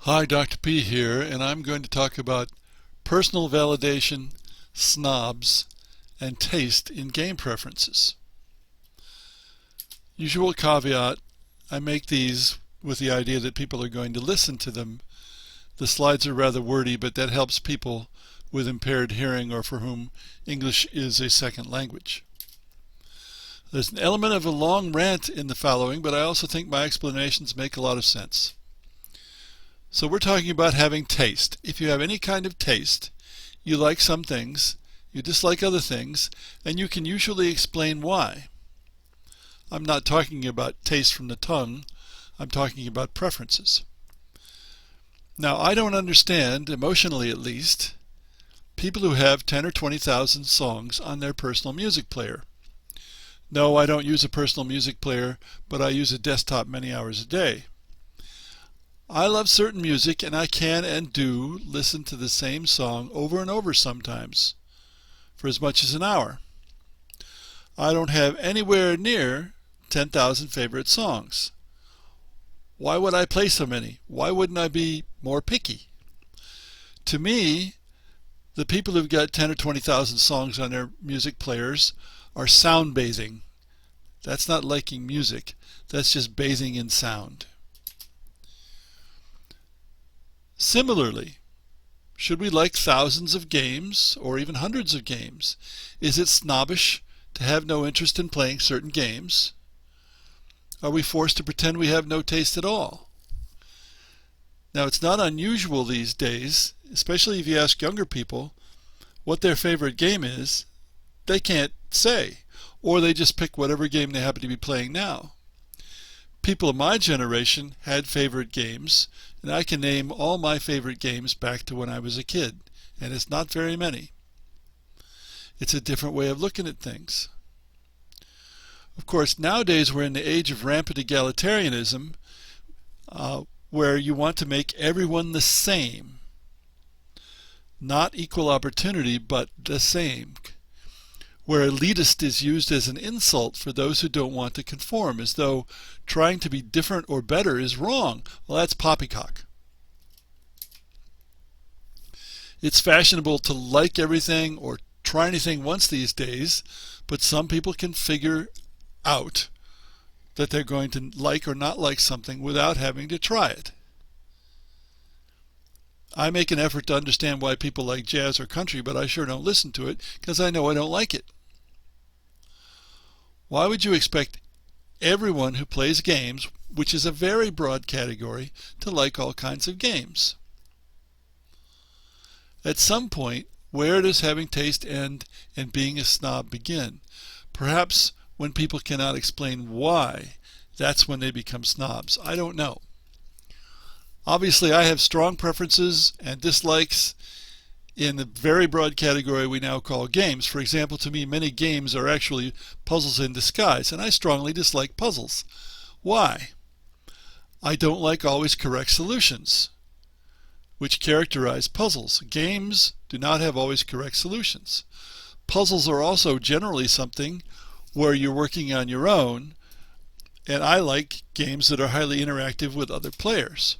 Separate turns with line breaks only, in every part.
Hi, Dr. P here, and I'm going to talk about personal validation, snobs, and taste in game preferences. Usual caveat, I make these with the idea that people are going to listen to them. The slides are rather wordy, but that helps people with impaired hearing or for whom English is a second language. There's an element of a long rant in the following, but I also think my explanations make a lot of sense. So we're talking about having taste. If you have any kind of taste, you like some things, you dislike other things, and you can usually explain why. I'm not talking about taste from the tongue, I'm talking about preferences. Now, I don't understand, emotionally at least, people who have 10 or 20,000 songs on their personal music player. No, I don't use a personal music player, but I use a desktop many hours a day. I love certain music, and I can and do listen to the same song over and over sometimes, for as much as an hour. I don't have anywhere near 10,000 favorite songs. Why would I play so many? Why wouldn't I be more picky? To me, the people who've got 10 or 20,000 songs on their music players are sound bathing. That's not liking music, that's just bathing in sound. Similarly, should we like thousands of games or even hundreds of games? Is it snobbish to have no interest in playing certain games? Are we forced to pretend we have no taste at all? Now, it's not unusual these days, especially if you ask younger people what their favorite game is, they can't say, or they just pick whatever game they happen to be playing now. People of my generation had favorite games, and I can name all my favorite games back to when I was a kid, and it's not very many. It's a different way of looking at things. Of course, nowadays we're in the age of rampant egalitarianism, where you want to make everyone the same. Not equal opportunity, but the same. Where elitist is used as an insult for those who don't want to conform, as though trying to be different or better is wrong. Well, that's poppycock. It's fashionable to like everything or try anything once these days, but some people can figure out that they're going to like or not like something without having to try it. I make an effort to understand why people like jazz or country, but I sure don't listen to it because I know I don't like it. Why would you expect everyone who plays games, which is a very broad category, to like all kinds of games? At some point, where does having taste end and being a snob begin? Perhaps when people cannot explain why, that's when they become snobs. I don't know. Obviously, I have strong preferences and dislikes in the very broad category we now call games. For example, to me, many games are actually puzzles in disguise, and I strongly dislike puzzles. Why? I don't like always correct solutions, which characterize puzzles. Games do not have always correct solutions. Puzzles are also generally something where you're working on your own, and I like games that are highly interactive with other players.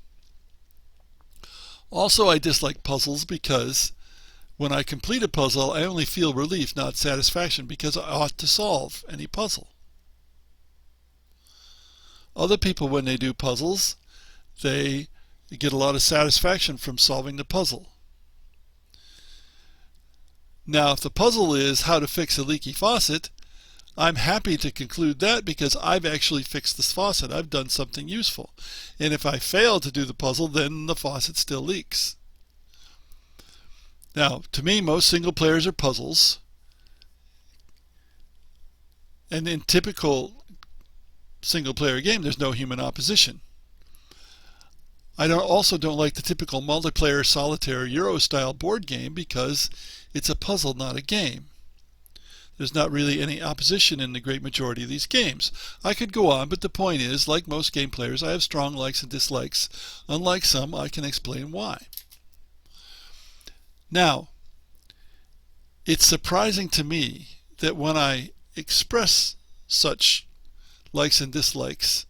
Also, I dislike puzzles because when I complete a puzzle, I only feel relief, not satisfaction, because I ought to solve any puzzle. Other people, when they do puzzles, they get a lot of satisfaction from solving the puzzle. Now, if the puzzle is how to fix a leaky faucet, I'm happy to conclude that because I've actually fixed this faucet. I've done something useful. And if I fail to do the puzzle, then the faucet still leaks. Now, to me, most single players are puzzles. And in typical single player game, there's no human opposition. I also don't like the typical multiplayer solitaire Euro style board game because it's a puzzle, not a game. There's not really any opposition in the great majority of these games. I could go on, but the point is, like most game players, I have strong likes and dislikes. Unlike some, I can explain why. Now, it's surprising to me that when I express such likes and dislikes,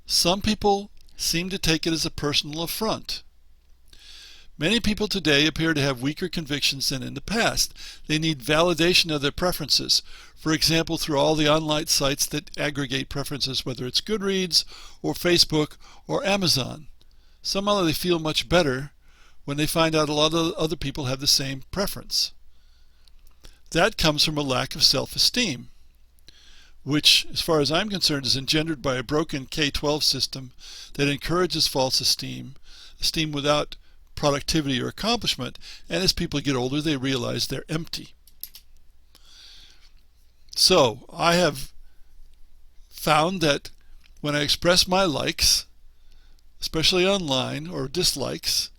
some people seem to take it as a personal affront. Many people today appear to have weaker convictions than in the past. They need validation of their preferences, for example, through all the online sites that aggregate preferences, whether it's Goodreads or Facebook or Amazon. Somehow they feel much better when they find out a lot of other people have the same preference. That comes from a lack of self-esteem, which, as far as I'm concerned, is engendered by a broken K-12 system that encourages false esteem without productivity or accomplishment, and as people get older they realize they're empty. So I have found that when I express my likes, especially online, or dislikes,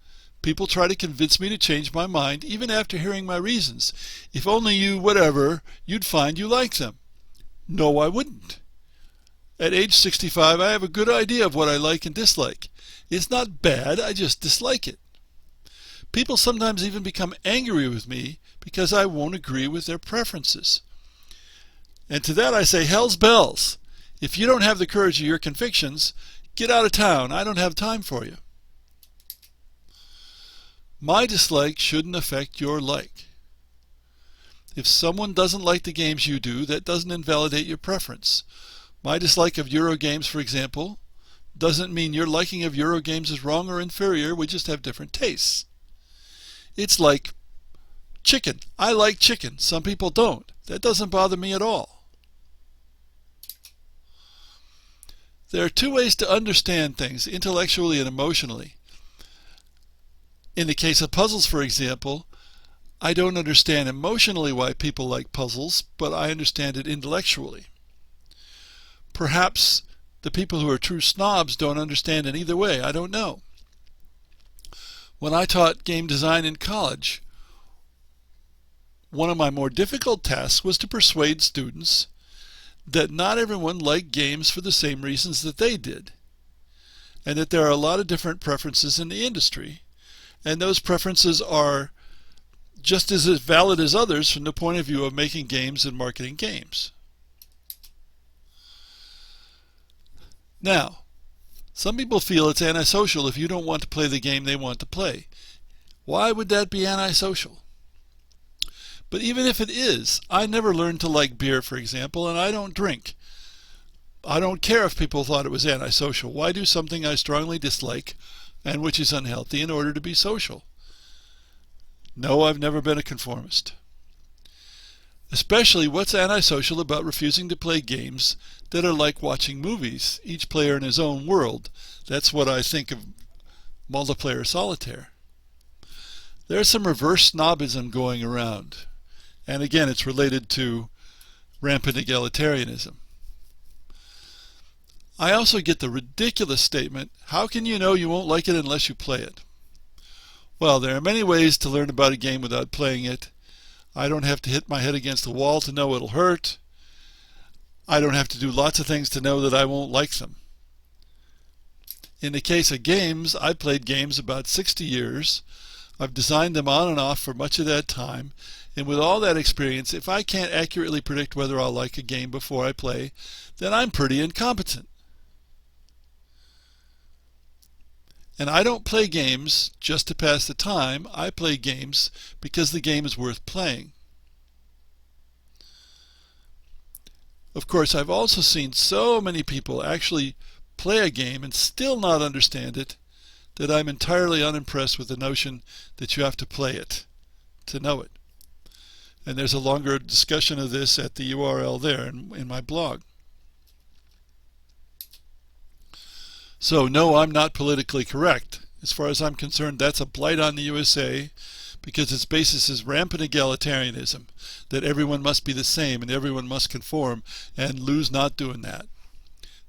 people try to convince me to change my mind even after hearing my reasons. If only you whatever, you'd find you like them. No, I wouldn't. At age 65 I have a good idea of what I like and dislike. It's not bad, I just dislike it. People sometimes even become angry with me because I won't agree with their preferences. And to that I say, hell's bells. If you don't have the courage of your convictions, get out of town. I don't have time for you. My dislike shouldn't affect your like. If someone doesn't like the games you do, that doesn't invalidate your preference. My dislike of Euro games, for example, doesn't mean your liking of Euro games is wrong or inferior. We just have different tastes. It's like chicken. I like chicken. Some people don't. That doesn't bother me at all. There are two ways to understand things, intellectually and emotionally. In the case of puzzles, for example, I don't understand emotionally why people like puzzles, but I understand it intellectually. Perhaps the people who are true snobs don't understand it either way. I don't know. When I taught game design in college, one of my more difficult tasks was to persuade students that not everyone liked games for the same reasons that they did, and that there are a lot of different preferences in the industry, and those preferences are just as valid as others from the point of view of making games and marketing games. Now, some people feel it's antisocial if you don't want to play the game they want to play. Why would that be antisocial? But even if it is, I never learned to like beer, for example, and I don't drink. I don't care if people thought it was antisocial. Why do something I strongly dislike and which is unhealthy in order to be social? No, I've never been a conformist. Especially, what's antisocial about refusing to play games that are like watching movies, each player in his own world? That's what I think of multiplayer solitaire. There's some reverse snobism going around. And again, it's related to rampant egalitarianism. I also get the ridiculous statement, how can you know you won't like it unless you play it? Well, there are many ways to learn about a game without playing it. I don't have to hit my head against the wall to know it'll hurt. I don't have to do lots of things to know that I won't like them. In the case of games, I've played games about 60 years. I've designed them on and off for much of that time, and with all that experience, if I can't accurately predict whether I'll like a game before I play, then I'm pretty incompetent. And I don't play games just to pass the time. I play games because the game is worth playing. Of course, I've also seen so many people actually play a game and still not understand it that I'm entirely unimpressed with the notion that you have to play it to know it. And there's a longer discussion of this at the URL there in my blog. So no, I'm not politically correct. As far as I'm concerned, that's a blight on the USA because its basis is rampant egalitarianism, that everyone must be the same and everyone must conform, and lose not doing that.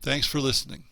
Thanks for listening.